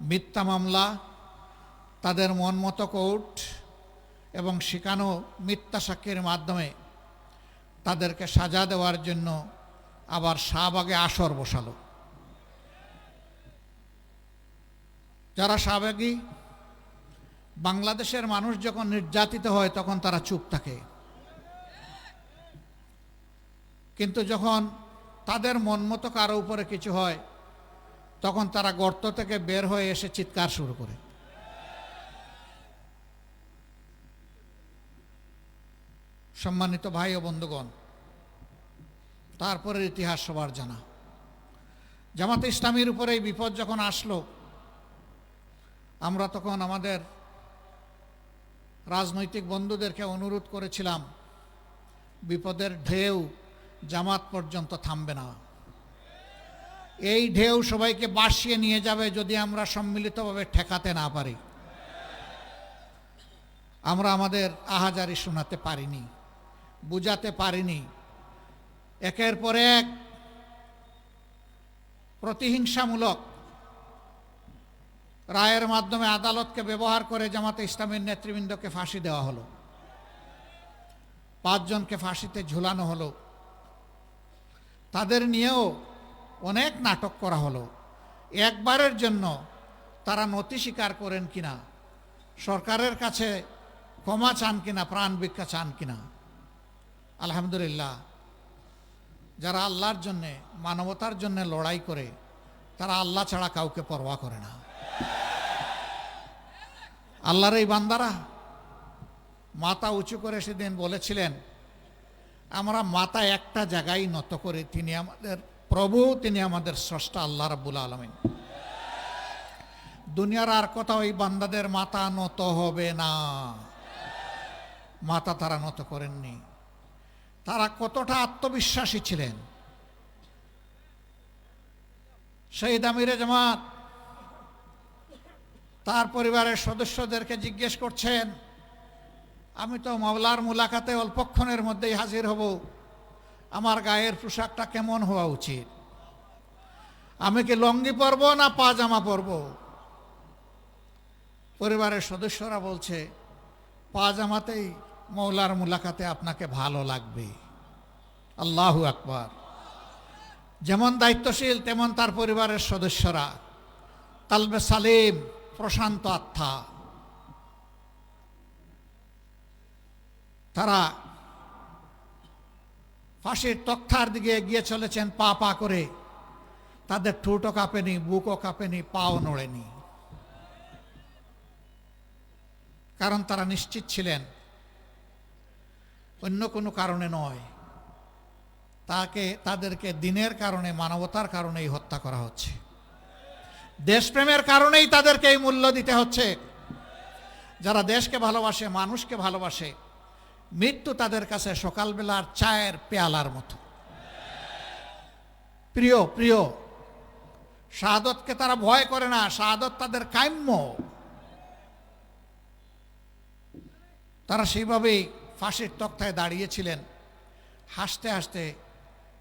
মিথ্যা মামলা, তাদের মন মতো কোর্ট এবং শেখানো মিথ্যা সাক্ষীর মাধ্যমে তাদেরকে সাজা দেওয়ার জন্য আবার শাহবাগে আসর বসালো। যারা শাহবাগী, বাংলাদেশের মানুষ যখন নির্যাতিত হয় তখন তারা চুপ থাকে, কিন্তু যখন তাদের মন মতো কারো উপরে কিছু হয় তখন তারা গর্ত থেকে বের হয়ে এসে চিৎকার শুরু করে। সম্মানিত ভাই ও বন্ধুগণ, তারপরের ইতিহাস সবার জানা। জামাতে ইসলামীর উপরে এই বিপদ যখন আসলো, আমরা তখন আমাদের রাজনৈতিক বন্ধুদেরকে অনুরোধ করেছিলাম, বিপদের ঢেউ জামাত পর্যন্ত থামবে না, এই ঢেউ সবাইকে ভাসিয়ে নিয়ে যাবে যদি আমরা সম্মিলিতভাবে ঠেকাতে না পারি। আমরা আমাদের আহাজারি শোনাতে পারিনি, বুঝাতে পারিনি। একের পর এক প্রতিহিংসামূলক রায়ের মাধ্যমে আদালতকে ব্যবহার করে জামাতে ইসলামের নেতৃবৃন্দকে ফাঁসি দেওয়া হলো, 5 জনকে ফাঁসিতে ঝুলানো হলো, তাদের নিয়েও অনেক নাটক করা হলো। একবারের জন্য তারা নথি স্বীকার করেন কিনা, সরকারের কাছে ক্ষমা চান কিনা, প্রাণ ভিক্ষা চান কিনা। আলহামদুলিল্লাহ, যারা আল্লাহর জন্যে, মানবতার জন্য লড়াই করে তারা আল্লাহ ছাড়া কাউকে পরোয়া করে না। আল্লাহর এই বান্দারা মাথা উঁচু করে সেদিন বলেছিলেন, আমরা মাথা একটা জায়গায় নত করি, তিনি আমাদের প্রভু, তিনি আমাদের স্রষ্টা আল্লাহ রাব্বুল আলামিন। দুনিয়ার আর কোথাও ওই বান্দাদের মাথা নত হবে না। মাথা তারা নত করেননি। তারা কতটা আত্মবিশ্বাসী ছিলেন। শহীদ আমিরে জামাত তার পরিবারের সদস্যদেরকে জিজ্ঞেস করছেন, আমি তো মাওলার মুলাকাতে অল্পক্ষণের মধ্যেই হাজির হব, আমার গায়ের পোশাকটা কেমন হওয়া উচিত? আমি কি লঙ্গি পরব না পাজামা পরব? পরিবারের সদস্যরা বলছে, পাজামাতেই মাওলার মুলাকাতে আপনাকে ভালো লাগবে। আল্লাহু আকবার। যেমন দায়িত্বশীল তেমন তার পরিবারের সদস্যরা, কালবে সালিম, প্রশান্ত আত্মা। তারা ফাঁসির তক্তার দিকে এগিয়ে চলেছেন পা পা করে। তাদের ঠোঁটও কাঁপেনি, বুকও কাঁপেনি, পাও নড়েনি, কারণ তারা নিশ্চিত ছিলেন অন্য কোনো কারণে নয়, তাদেরকে দিনের কারণে, মানবতার কারণেই হত্যা করা হচ্ছে, দেশপ্রেমের কারণেই তাদেরকে এই মূল্য দিতে হচ্ছে। যারা দেশকে ভালোবাসে, মানুষকে ভালোবাসে, মৃত্যু তাদের কাছে সকালবেলার চায়ের পেয়ালার মতো প্রিয়। প্রিয় শাহাদতকে তারা ভয় করে না, শাহাদত তাদের কাম্য। তারা সেইভাবেই ফাঁসির তক্তায় দাঁড়িয়েছিলেন। হাসতে হাসতে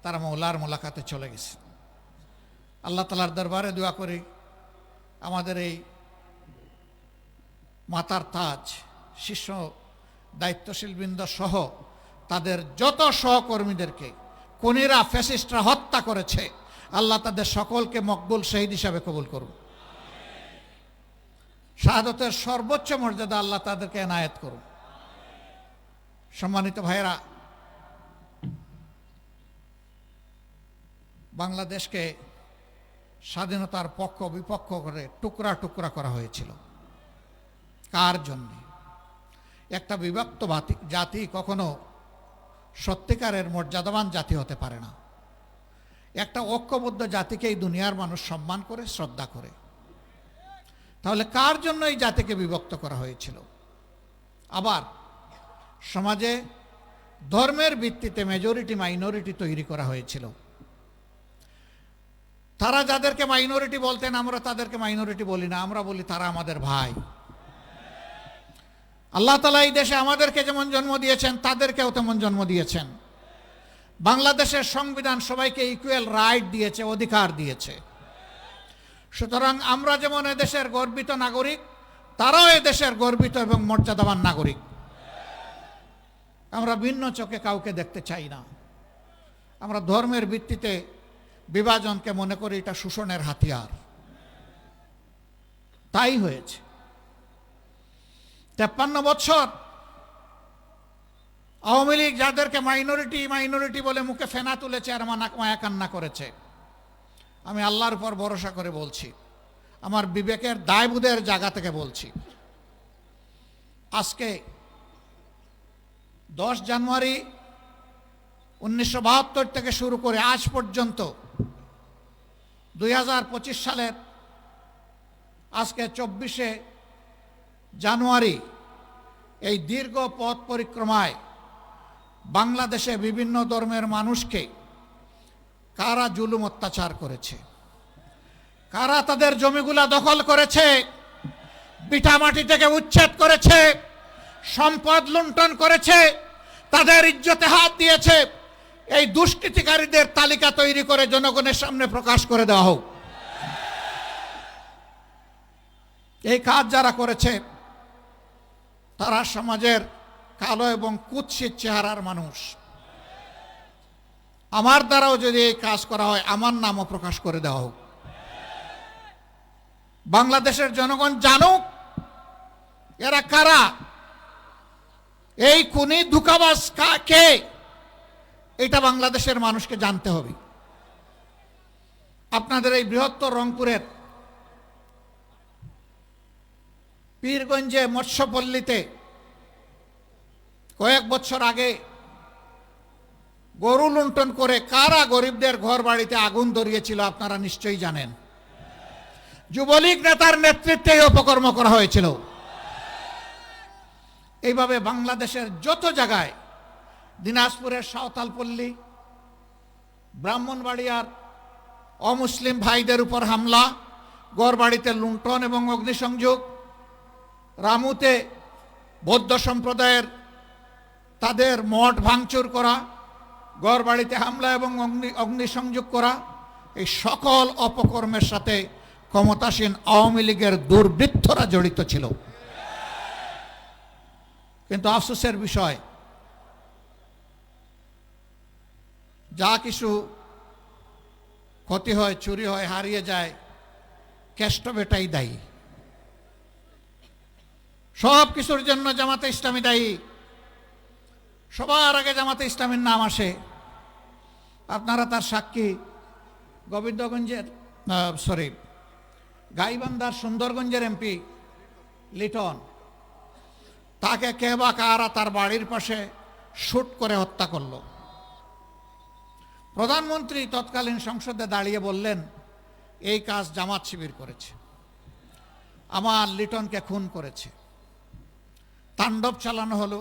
তারা মওলার মোলাকাতে চলে গেছে। আল্লাহ তাআলার দরবারে দোয়া করি, আমাদের এই মাতার তাজ শীর্ষ দায়িত্বশীল বৃন্দ সহ তাদের যত সহকর্মীদেরকে খুনিরা, ফ্যাসিস্টরা হত্যা করেছে, আল্লাহ তাদের সকলকে মকবুল শহীদ হিসাবে কবুল করুন। শাহাদতের সর্বোচ্চ মর্যাদা আল্লাহ তাদেরকে এনায়েত করুন। সম্মানিত ভাইরা, বাংলাদেশকে স্বাধীনতার পক্ষ বিপক্ষ করে টুকরা টুকরা করা হয়েছিল। কার জন্যে? একটা বিভক্ত জাতি কখনো সত্যিকারের মর্যাদাবান জাতি হতে পারে না। একটা ঐক্যবদ্ধ জাতিকেই দুনিয়ার মানুষ সম্মান করে, শ্রদ্ধা করে। তাহলে কার জন্য এই জাতিকে বিভক্ত করা হয়েছিল? আবার সমাজে ধর্মের ভিত্তিতে মেজরিটি মাইনরিটি তৈরি করা হয়েছিল। তারা যাদেরকে মাইনরিটি বলতেন, আমরা তাদেরকে মাইনরিটি বলি না, আমরা বলি তারা আমাদের ভাই। আল্লাহ তাআলা এই দেশে আমাদেরকে যেমন জন্ম দিয়েছেন, তাদেরকেও তেমন জন্ম দিয়েছেন। বাংলাদেশের সংবিধান সবাইকে ইকুয়াল রাইট দিয়েছে, অধিকার দিয়েছে। সুতরাং আমরা যেমন এদেশের গর্বিত নাগরিক, তারাও এদেশের গর্বিত এবং মর্যাদাবান নাগরিক। আমরা ভিন্ন চোখে কাউকে দেখতে চাই না। আমরা ধর্মের ভিত্তিতে বিভাজনকে মনে করি এটা শোষণের হাতিয়ার। তাই হয়েছে। 53 বছর আওয়ামী লীগ যাদেরকে মাইনরিটি মাইনরিটি বলে মুখে ফেনা তুলেছে আর মায়া কান্না করেছে, আমি আল্লাহর উপর ভরসা করে বলছি, আমার বিবেকের দায়বোধের জায়গা থেকে বলছি, আজকে 10 জানুয়ারি 1972 থেকে শুরু করে আজ পর্যন্ত 2025 সালের আজকে 24শে জানুয়ারি এই দীর্ঘ পথ পরিক্রমায় বাংলাদেশে বিভিন্ন ধর্মের মানুষকে কারা জুলুম অত্যাচার করেছে, কারা তাদের জমিগুলা দখল করেছে, ভিটামাটি থেকে উচ্ছেদ করেছে, সম্পদ লুণ্ঠন করেছে, তাদের ইজ্জতে হাত দিয়েছে, এই দুষ্কৃতিকারীদের তালিকা তৈরি করে জনগণের সামনে প্রকাশ করে দেওয়া হোক। এই কাজ যারা করেছে তারা সমাজের কালো এবং কুৎসিত চেহারার মানুষ। আমার দ্বারাও যদি এই কাজ করা হয়, আমার নামও প্রকাশ করে দেওয়া হোক। বাংলাদেশের জনগণ জানুক এরা কারা, এই খুনি ধোঁকাবাজ কে, এটা বাংলাদেশের মানুষকে জানতে হবে। আপনাদের এই বৃহত্তর রংপুরের পীরগঞ্জে মৎস্যপল্লীতে কয়েক বছর আগে গরু লুণ্ঠন করে কারা গরিবদের ঘর বাড়িতে আগুন ধরিয়েছিল আপনারা নিশ্চয়ই জানেন। যুবলীগ নেতার নেতৃত্বে এই অপকর্ম করা হয়েছিল। এইভাবে বাংলাদেশের যত জায়গায়, দিনাজপুরের সাঁওতালপল্লী, ব্রাহ্মণবাড়িয়ার অমুসলিম ভাইদের উপর হামলা, গড়বাড়িতে লুণ্ঠন এবং অগ্নিসংযোগ, রামুতে বৌদ্ধ সম্প্রদায়ের তাদের মঠ ভাঙচুর করা, গড়বাড়িতে হামলা এবং অগ্নিসংযোগ করা, এই সকল অপকর্মের সাথে ক্ষমতাসীন আওয়ামী লীগের দুর্বৃত্তরা জড়িত ছিল। কিন্তু আফসোসের বিষয়, যা কিছু ক্ষতি হয়, চুরি হয়, হারিয়ে যায়, কেষ্ট বেটাই দায়ী। সব কিছুর জন্য জামাতে ইসলামী দায়ী। সবার আগে জামাতে ইসলামীর নাম আসে। আপনারা তার সাক্ষী। গোবিন্দগঞ্জের গাইবান্ধার সুন্দরগঞ্জের এমপি লিটন, তাকে কে বা কারা তার বাড়ির পাশে শুট করে হত্যা করল। প্রধানমন্ত্রী তৎকালীন সংসদে দাঁড়িয়ে বললেন, এই কাজ জামাত শিবির করেছে, আমার লিটনকে খুন করেছে। তাণ্ডব চালানো হলো,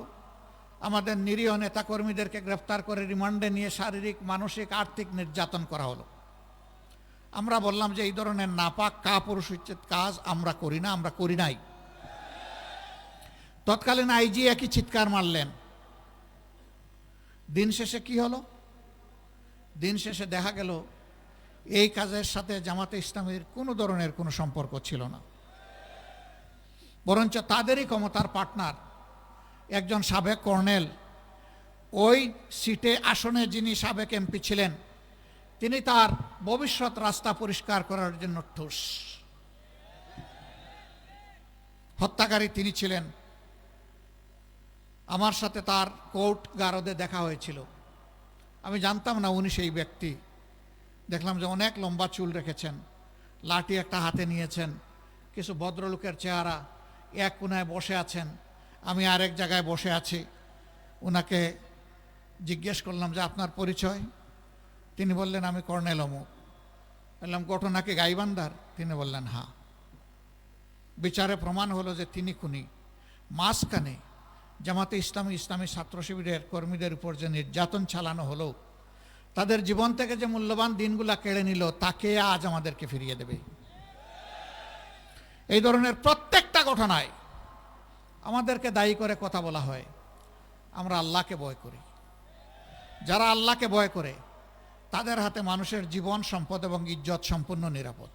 আমাদের নিরীহ নেতাকর্মীদেরকে গ্রেফতার করে রিমান্ডে নিয়ে শারীরিক, মানসিক, আর্থিক নির্যাতন করা হলো। আমরা বললাম যে এই ধরনের নাপাক কাপুরুষোচিত কাজ আমরা করি না, আমরা করি নাই। তৎকালীন আইজি একই চিৎকার মারলেন। দিন শেষে কি হলো? দিন শেষে দেখা গেল এই কাজের সাথে জামাতে ইসলামীর কোনো ধরনের কোনো সম্পর্ক ছিল না, বরঞ্চ তাদেরই ক্ষমতার পার্টনার একজন সাবেক কর্নেল, ওই সিটে আসনে যিনি সাবেক এমপি ছিলেন, তিনি তার ভবিষ্যৎ রাস্তা পরিষ্কার করার জন্য ঠুস। হত্যাকারী তিনি ছিলেন। আমার সাথে তার কোর্ট গারদে দেখা হয়েছিল। আমি জানতাম না উনি সেই ব্যক্তি। দেখলাম যে অনেক লম্বা চুল রেখেছেন, লাঠি একটা হাতে নিয়েছেন, কিছু ভদ্রলোকের চেহারা, এক কোনায় বসে আছেন, আমি আরেক জায়গায় বসে আছি। ওনাকে জিজ্ঞেস করলাম যে আপনার পরিচয়? তিনি বললেন আমি কর্নেল অমুক। বললাম ঘটনা কি গাইবান্ধার? তিনি বললেন হ্যাঁ। বিচারে প্রমাণ হলো যে তিনি খুনি। মাঝখানে জামাতে ইসলামী, ইসলামী ছাত্র শিবিরের কর্মীদের উপর যে নির্যাতন চালানো হলো, তাদের জীবন থেকে যে মূল্যবান দিনগুলা কেড়ে নিল, তাকে আজ আমাদেরকে ফিরিয়ে দেবে। এই ধরনের প্রত্যেকটা ঘটনায় আমাদেরকে দায়ী করে কথা বলা হয়। আমরা আল্লাহকে ভয় করি। যারা আল্লাহকে ভয় করে তাদের হাতে মানুষের জীবন, সম্পদ এবং ইজ্জত সম্পূর্ণ নিরাপদ।